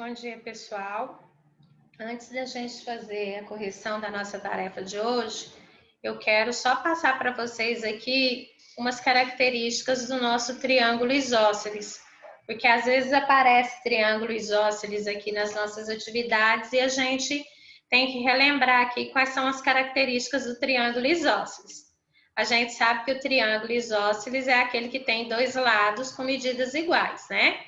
Bom dia, pessoal. Antes da gente fazer a correção da nossa tarefa de hoje, eu quero só passar para vocês aqui umas características do nosso triângulo isósceles, porque às vezes aparece triângulo isósceles aqui nas nossas atividades e a gente tem que relembrar aqui quais são as características do triângulo isósceles. A gente sabe que o triângulo isósceles é aquele que tem dois lados com medidas iguais, né?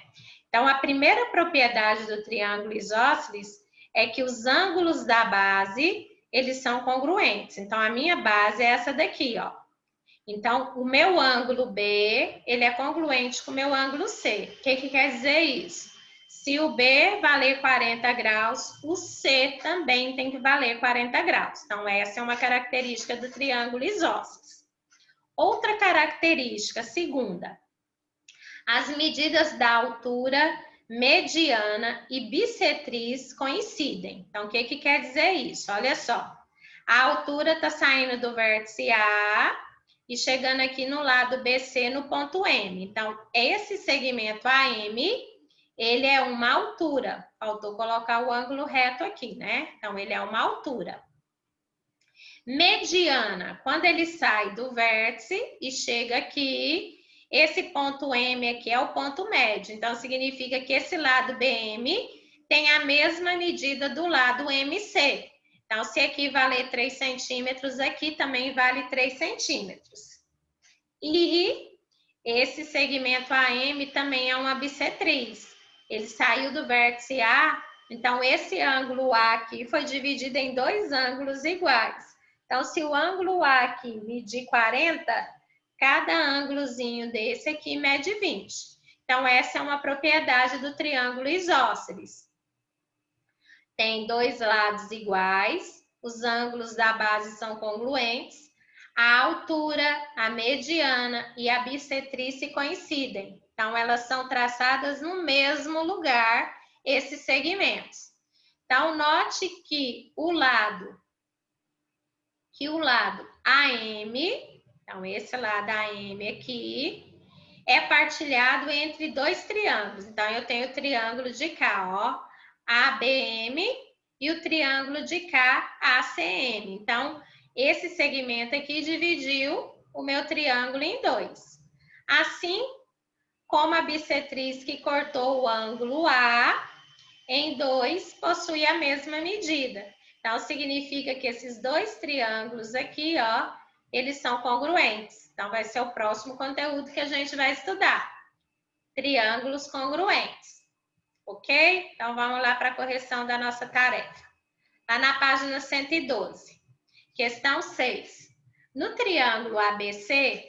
Então, a primeira propriedade do triângulo isósceles é que os ângulos da base, eles são congruentes. Então, a minha base é essa daqui, ó. Então, o meu ângulo B, ele é congruente com o meu ângulo C. O que quer dizer isso? Se o B valer 40 graus, o C também tem que valer 40 graus. Então, essa é uma característica do triângulo isósceles. Outra característica, segunda, as medidas da altura, mediana e bissetriz coincidem. Então, o que quer dizer isso? Olha só. A altura está saindo do vértice A e chegando aqui no lado BC no ponto M. Então, esse segmento AM, ele é uma altura. Faltou colocar o ângulo reto aqui, né? Então, ele é uma altura. Mediana, quando ele sai do vértice e chega aqui, esse ponto M aqui é o ponto médio. Então, significa que esse lado BM tem a mesma medida do lado MC. Então, se aqui valer 3 centímetros, aqui também vale 3 centímetros. E esse segmento AM também é uma bissetriz. Ele saiu do vértice A, então esse ângulo A aqui foi dividido em dois ângulos iguais. Então, se o ângulo A aqui medir 40, cada ângulozinho desse aqui mede 20. Então, essa é uma propriedade do triângulo isósceles. Tem dois lados iguais, os ângulos da base são congruentes, a altura, a mediana e a bissetriz se coincidem. Então, elas são traçadas no mesmo lugar, esses segmentos. Então, note que o lado AM, então esse lado AM aqui, é partilhado entre dois triângulos. Então, eu tenho o triângulo de cá, ó, ABM, e o triângulo de cá, ACM. Então, esse segmento aqui dividiu o meu triângulo em dois. Assim como a bissetriz que cortou o ângulo A em dois possui a mesma medida. Então, significa que esses dois triângulos aqui, ó, eles são congruentes. Então, vai ser o próximo conteúdo que a gente vai estudar. Triângulos congruentes. Ok? Então, vamos lá para a correção da nossa tarefa. Está na página 112. Questão 6. No triângulo ABC,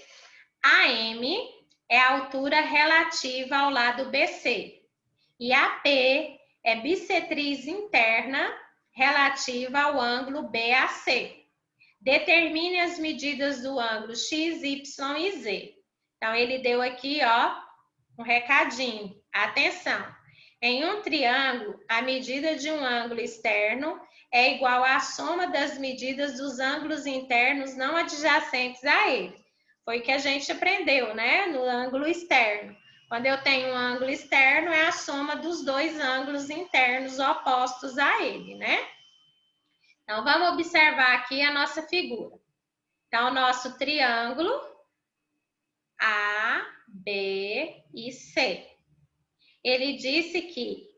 AM é a altura relativa ao lado BC e AP é bissetriz interna relativa ao ângulo BAC. Determine as medidas do ângulo X, Y e Z. Então, ele deu aqui, ó, um recadinho. Atenção! Em um triângulo, a medida de um ângulo externo é igual à soma das medidas dos ângulos internos não adjacentes a ele. Foi o que a gente aprendeu, né? No ângulo externo. Quando eu tenho um ângulo externo, é a soma dos dois ângulos internos opostos a ele, né? Então, vamos observar aqui a nossa figura. Então, o nosso triângulo A, B e C. Ele disse que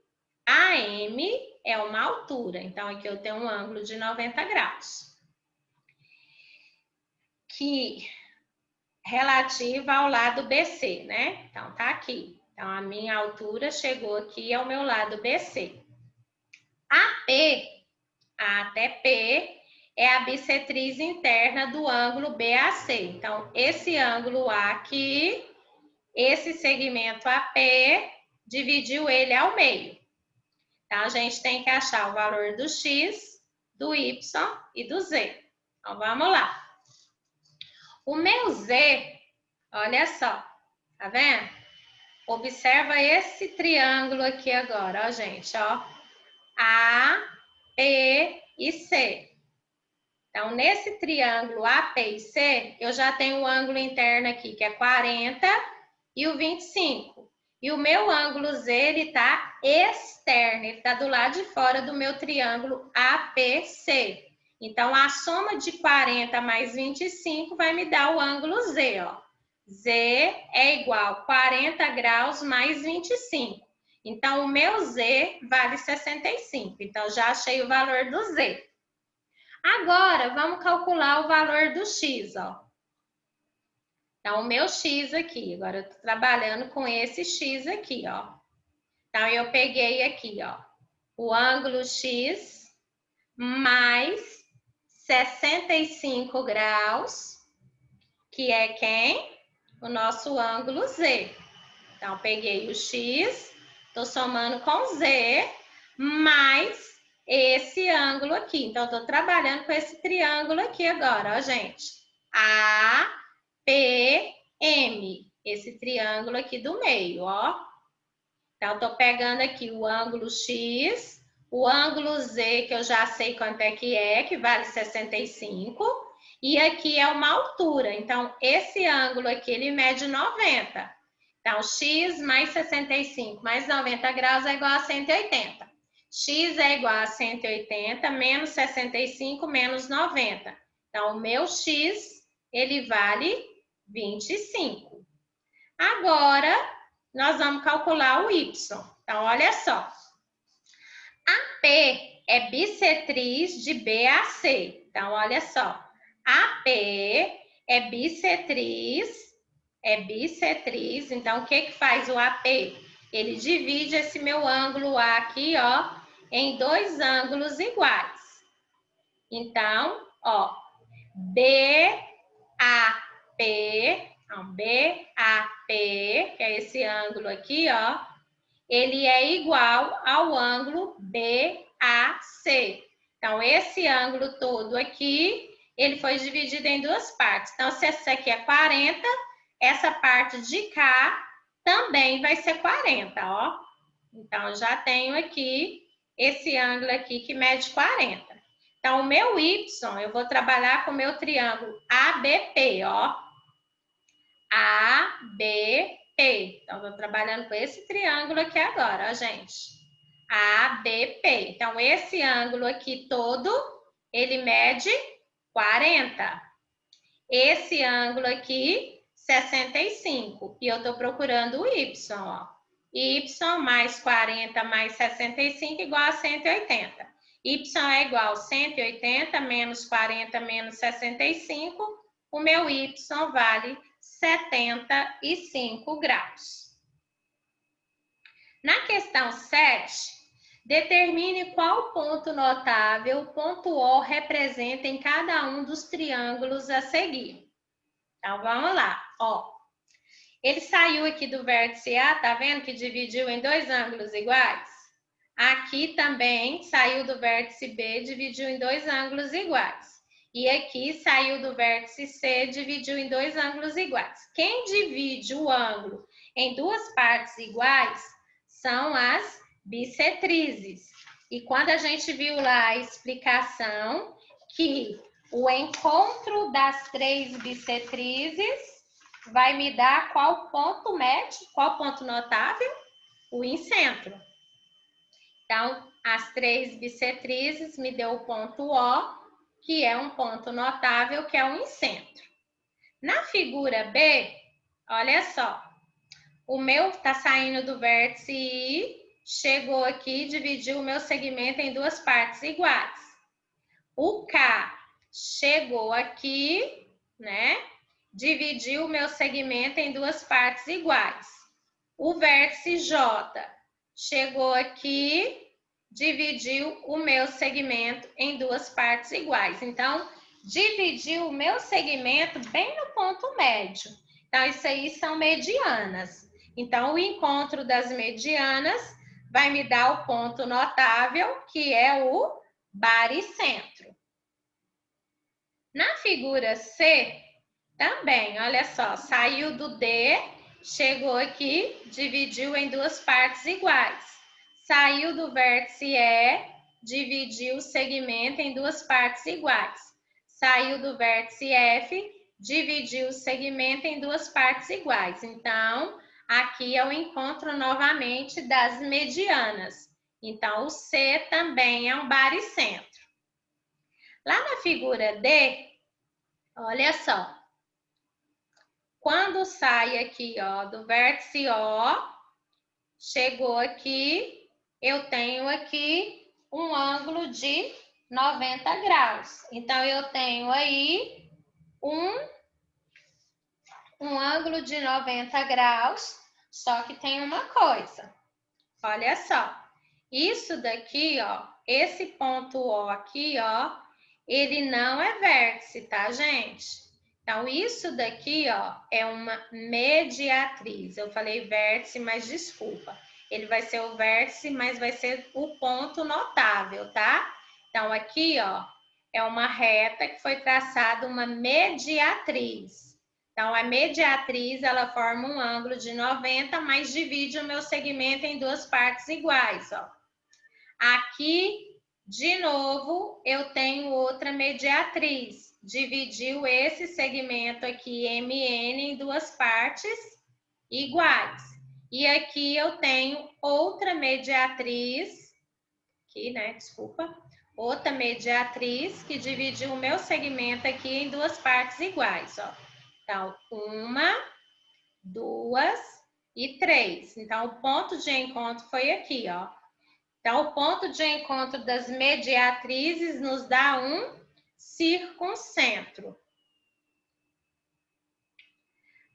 AM é uma altura. Então, aqui eu tenho um ângulo de 90 graus. Que relativa ao lado BC, né? Então, tá aqui. Então, a minha altura chegou aqui ao meu lado BC. AP, A até P, é a bissetriz interna do ângulo BAC. Então, esse ângulo A aqui, esse segmento AP, dividiu ele ao meio. Então, a gente tem que achar o valor do X, do Y e do Z. Então, vamos lá. O meu Z, olha só, tá vendo? Observa esse triângulo aqui agora, ó, gente, ó. A, P e C. Então, nesse triângulo AP e C, eu já tenho o ângulo interno aqui, que é 40 e o 25. E o meu ângulo Z, ele tá externo, ele está do lado de fora do meu triângulo APC. Então, a soma de 40 mais 25 vai me dar o ângulo Z, ó. Z é igual a 40 graus mais 25. Então, o meu Z vale 65. Então, já achei o valor do Z. Agora, vamos calcular o valor do X, ó. Então, o meu X aqui, agora eu estou trabalhando com esse X aqui, ó. Então, eu peguei aqui, ó, o ângulo X mais 65 graus, que é quem? O nosso ângulo Z. Então, peguei o X, estou somando com Z, mais esse ângulo aqui. Então, estou trabalhando com esse triângulo aqui agora, ó, gente. APM, esse triângulo aqui do meio, ó. Então, estou pegando aqui o ângulo X, o ângulo Z, que eu já sei quanto é, que vale 65, e aqui é uma altura. Então, esse ângulo aqui, ele mede 90. Então, X mais 65 mais 90 graus é igual a 180. X é igual a 180 menos 65 menos 90. Então, o meu X, ele vale 25. Agora, nós vamos calcular o Y. Então, olha só. AP é bissetriz de BAC. Então, olha só. AP é bissetriz. Então, o que faz o AP? Ele divide esse meu ângulo A aqui, ó, em dois ângulos iguais. Então, ó, BAP, que é esse ângulo aqui, ó, ele é igual ao ângulo BAC. Então, esse ângulo todo aqui, ele foi dividido em duas partes. Então, se essa aqui é 40, essa parte de cá também vai ser 40, ó. Então, já tenho aqui esse ângulo aqui que mede 40. Então, o meu Y, eu vou trabalhar com o meu triângulo ABP, ó. ABP. Então, estou trabalhando com esse triângulo aqui agora, ó, gente. ABP. Então, esse ângulo aqui todo, ele mede 40. Esse ângulo aqui, 65. E eu estou procurando o Y, ó. Y mais 40 mais 65 igual a 180. Y é igual a 180 menos 40 menos 65. O meu Y vale 75 graus. Na questão 7, determine qual ponto notável o ponto O representa em cada um dos triângulos a seguir. Então, vamos lá, ó. Ele saiu aqui do vértice A, tá vendo que dividiu em dois ângulos iguais? Aqui também saiu do vértice B, dividiu em dois ângulos iguais. E aqui saiu do vértice C, dividiu em dois ângulos iguais. Quem divide o ângulo em duas partes iguais são as bissetrizes. E quando a gente viu lá a explicação que o encontro das três bissetrizes vai me dar qual ponto médio, qual ponto notável? O incentro. Então, as três bissetrizes me deu o ponto O, que é um ponto notável, que é o incentro. Na figura B, olha só, o meu está saindo do vértice I, chegou aqui, dividiu o meu segmento em duas partes iguais. O K chegou aqui, né? Dividiu o meu segmento em duas partes iguais. O vértice J chegou aqui, dividiu o meu segmento em duas partes iguais. Então, dividiu o meu segmento bem no ponto médio. Então, isso aí são medianas. Então, o encontro das medianas vai me dar o ponto notável, que é o baricentro. Na figura C, também, olha só, saiu do D, chegou aqui, dividiu em duas partes iguais. Saiu do vértice E, dividiu o segmento em duas partes iguais. Saiu do vértice F, dividiu o segmento em duas partes iguais. Então, aqui é o encontro novamente das medianas. Então, o C também é um baricentro. Lá na figura D, olha só. Quando sai aqui, ó, do vértice O, chegou aqui, eu tenho aqui um ângulo de 90 graus. Então, eu tenho aí um ângulo de 90 graus, só que tem uma coisa. Olha só, isso daqui, ó, esse ponto O aqui, ó, ele não é vértice, tá, gente? Então, isso daqui, ó, é uma mediatriz. Eu falei vértice, mas desculpa. Ele vai ser o vértice, mas vai ser o ponto notável, tá? Então, aqui, ó, é uma reta que foi traçada uma mediatriz. Então, a mediatriz, ela forma um ângulo de 90, mas divide o meu segmento em duas partes iguais, ó. Aqui, de novo, eu tenho outra mediatriz. Dividiu esse segmento aqui, MN, em duas partes iguais. E aqui eu tenho outra mediatriz, aqui, né, desculpa, outra mediatriz que dividiu o meu segmento aqui em duas partes iguais, ó. Então, 1, 2 e 3. Então, o ponto de encontro foi aqui, ó. Então, o ponto de encontro das mediatrizes nos dá um circuncentro.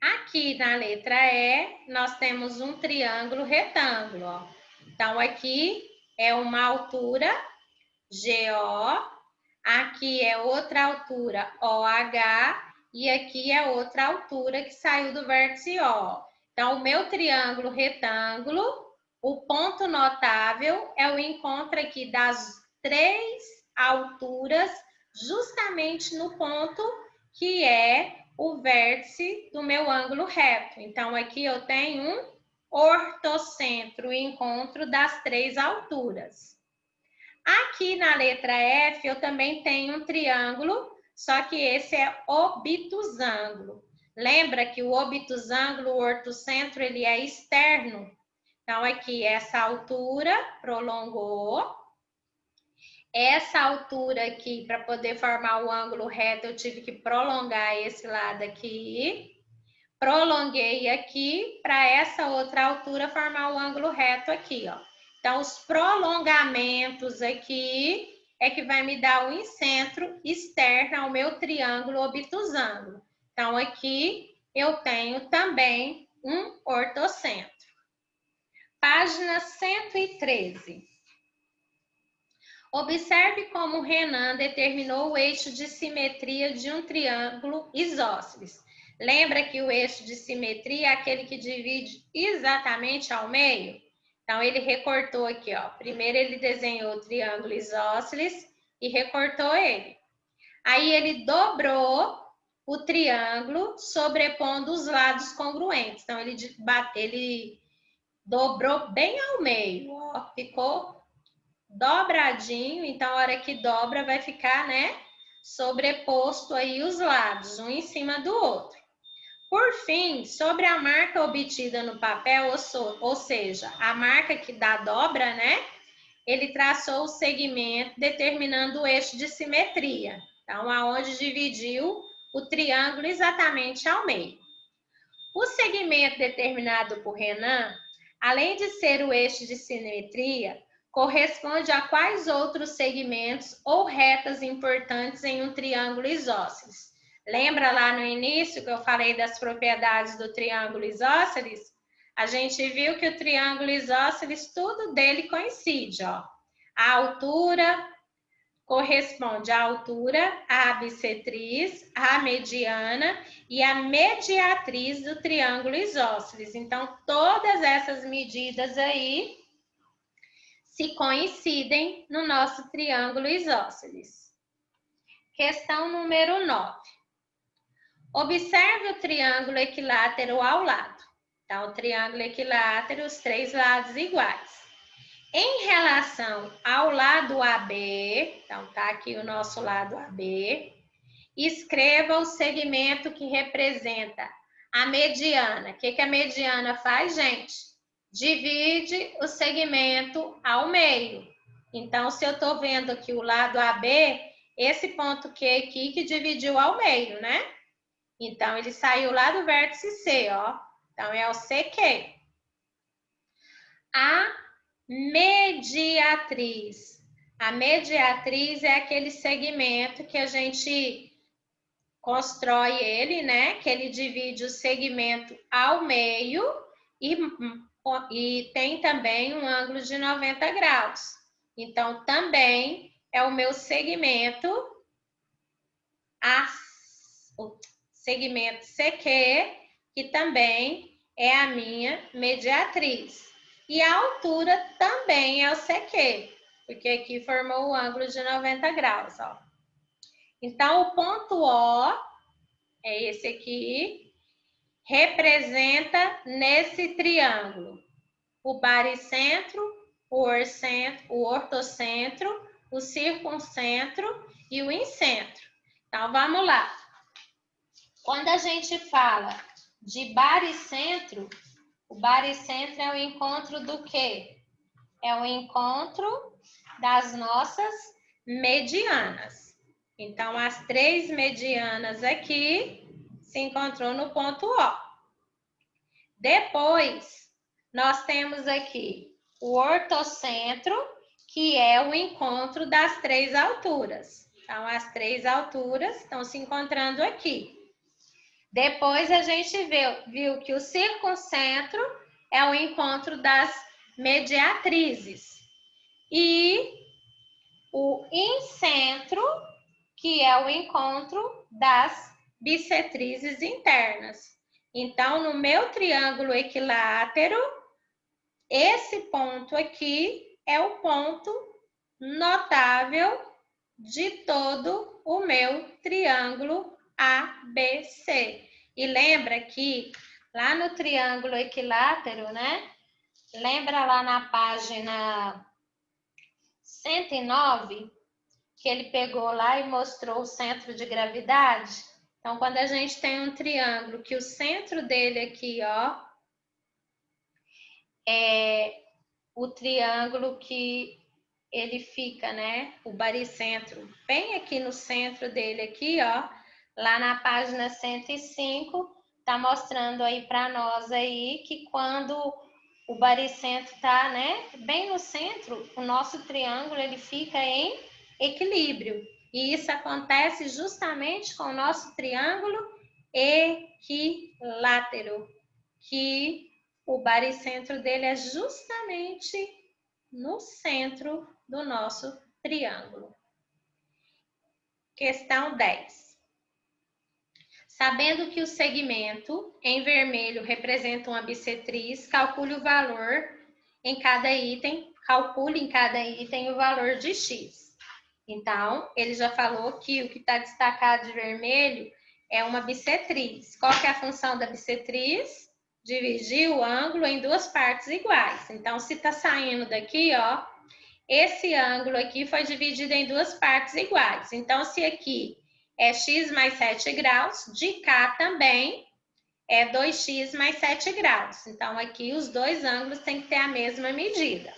Aqui na letra E, nós temos um triângulo retângulo, ó. Então, aqui é uma altura GO, aqui é outra altura OH, e aqui é outra altura que saiu do vértice O. Então, o meu triângulo retângulo, o ponto notável é o encontro aqui das três alturas, justamente no ponto que é o vértice do meu ângulo reto. Então, aqui eu tenho um ortocentro, o encontro das três alturas. Aqui na letra F, eu também tenho um triângulo, só que esse é obtusângulo. Lembra que o obtusângulo, o ortocentro, ele é externo. Então, aqui, essa altura prolongou. Essa altura aqui, para poder formar o ângulo reto, eu tive que prolongar esse lado aqui. Prolonguei aqui para essa outra altura formar o ângulo reto aqui, ó. Então, os prolongamentos aqui é que vai me dar o incentro externo ao meu triângulo obtusângulo. Então, aqui eu tenho também um ortocentro. Página 113. Observe como Renan determinou o eixo de simetria de um triângulo isósceles. Lembra que o eixo de simetria é aquele que divide exatamente ao meio? Então, ele recortou aqui, ó. Primeiro, ele desenhou o triângulo isósceles e recortou ele. Aí, ele dobrou o triângulo, sobrepondo os lados congruentes. Então, ele dobrou bem ao meio, ó. Ficou dobradinho. Então, a hora que dobra, vai ficar, né, sobreposto aí os lados, um em cima do outro. Por fim, sobre a marca obtida no papel, ou seja, a marca que dá dobra, né? Ele traçou o segmento determinando o eixo de simetria. Então, aonde dividiu o triângulo exatamente ao meio. O segmento determinado por Renan, além de ser o eixo de simetria, corresponde a quais outros segmentos ou retas importantes em um triângulo isósceles? Lembra lá no início que eu falei das propriedades do triângulo isósceles? A gente viu que o triângulo isósceles, tudo dele coincide, ó. A altura corresponde à altura, à bissetriz, à mediana e à mediatriz do triângulo isósceles. Então, todas essas medidas aí se coincidem no nosso triângulo isósceles. Questão número 9. Observe o triângulo equilátero ao lado. Então, o triângulo equilátero, os três lados iguais. Em relação ao lado AB, então tá aqui o nosso lado AB, escreva o segmento que representa a mediana. O que a mediana faz, gente? divide o segmento ao meio. Então, se eu estou vendo aqui o lado AB, esse ponto Q aqui que dividiu ao meio, né? Então, ele saiu lá do vértice C, ó. Então, é o CQ. A mediatriz. A mediatriz é aquele segmento que a gente constrói ele, né? Que ele divide o segmento ao meio e tem também um ângulo de 90 graus. Então, também é o meu segmento, o segmento CQ, que também é a minha mediatriz. E a altura também é o CQ, porque aqui formou o ângulo de 90 graus, ó. Então, o ponto O é esse aqui, representa nesse triângulo o baricentro, o ortocentro, o circuncentro e o incentro. Então, vamos lá. Quando a gente fala de baricentro, o baricentro é o encontro do quê? É o encontro das nossas medianas. Então, as três medianas aqui se encontrou no ponto O. Depois, nós temos aqui o ortocentro, que é o encontro das três alturas. Então, as três alturas estão se encontrando aqui. Depois, a gente viu que o circuncentro é o encontro das mediatrizes. E o incentro, que é o encontro das bissetrizes internas. Então, no meu triângulo equilátero, esse ponto aqui é o ponto notável de todo o meu triângulo ABC. E lembra que lá no triângulo equilátero, né? Lembra lá na página 109, que ele pegou lá e mostrou o centro de gravidade? Então, quando a gente tem um triângulo que o centro dele aqui, ó, é o triângulo que ele fica, né? O baricentro, bem aqui no centro dele aqui, ó, lá na página 105, tá mostrando aí para nós aí que quando o baricentro tá, né, bem no centro, o nosso triângulo ele fica em equilíbrio. E isso acontece justamente com o nosso triângulo equilátero, que o baricentro dele é justamente no centro do nosso triângulo. Questão 10. Sabendo que o segmento em vermelho representa uma bissetriz, calcule o valor em cada item, calcule em cada item o valor de x. Então, ele já falou que o que está destacado de vermelho é uma bissetriz. Qual que é a função da bissetriz? Dividir o ângulo em duas partes iguais. Então, se está saindo daqui, ó, esse ângulo aqui foi dividido em duas partes iguais. Então, se aqui é x mais 7 graus, de cá também é 2x mais 7 graus. Então, aqui os dois ângulos têm que ter a mesma medida.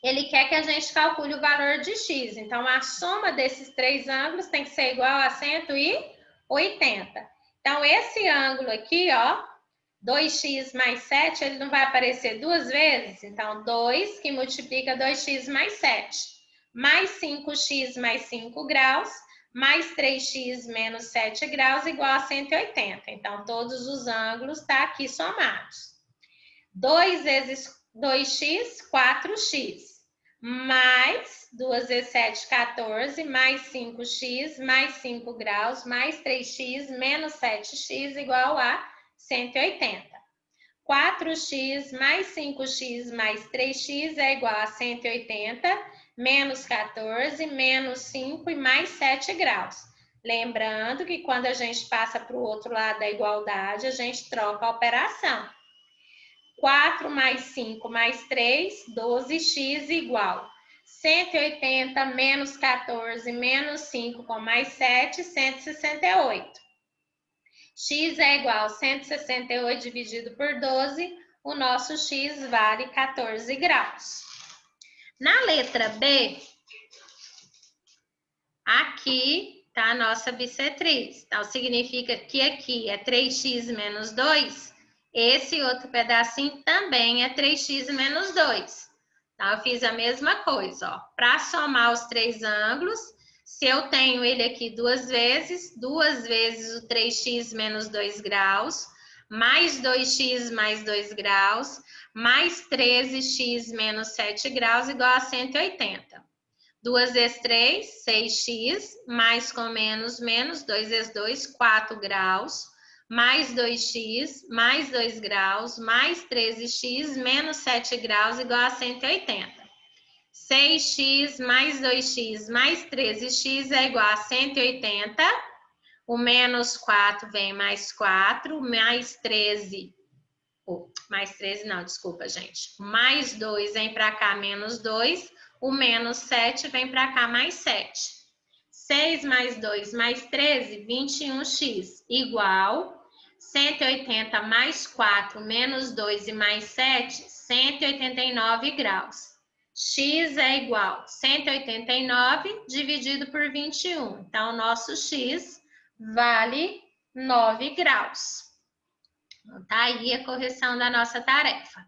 Ele quer que a gente calcule o valor de x. Então, a soma desses três ângulos tem que ser igual a 180. Então, esse ângulo aqui, ó, 2x mais 7, ele não vai aparecer duas vezes? Então, 2 que multiplica 2x mais 7. Mais 5x mais 5 graus, mais 3x menos 7 graus, igual a 180. Então, todos os ângulos estão aqui somados. 2 vezes 2x, 4x. Mais 2 vezes 7, 14, mais 5x, mais 5 graus, mais 3x, menos 7x, igual a 180. 4x mais 5x mais 3x é igual a 180, menos 14, menos 5 e mais 7 graus. Lembrando que quando a gente passa para o outro lado da igualdade, a gente troca a operação. 4 mais 5 mais 3, 12x igual 180 menos 14 menos 5 com mais 7, 168. X é igual a 168 dividido por 12, o nosso x vale 14 graus. Na letra B, aqui está a nossa bissetriz. Então, significa que aqui é 3x menos 2. Esse outro pedacinho também é 3x menos 2. Então, eu fiz a mesma coisa, ó. Para somar os três ângulos, se eu tenho ele aqui duas vezes o 3x menos 2 graus, mais 2x mais 2 graus, mais 13x menos 7 graus, igual a 180. 2 vezes 3, 6x, mais com menos, menos, 2 vezes 2, 4 graus, mais 2x, mais 2 graus, mais 13x, menos 7 graus, igual a 180. 6x mais 2x mais 13x é igual a 180. O menos 4 vem mais 4, mais 13... mais 13 não, desculpa, gente. Mais 2 vem para cá, menos 2. O menos 7 vem para cá, mais 7. 6 mais 2 mais 13, 21x, igual 180 mais 4 menos 2 e mais 7, 189 graus. X é igual a 189 dividido por 21. Então, o nosso x vale 9 graus. Então, tá aí a correção da nossa tarefa.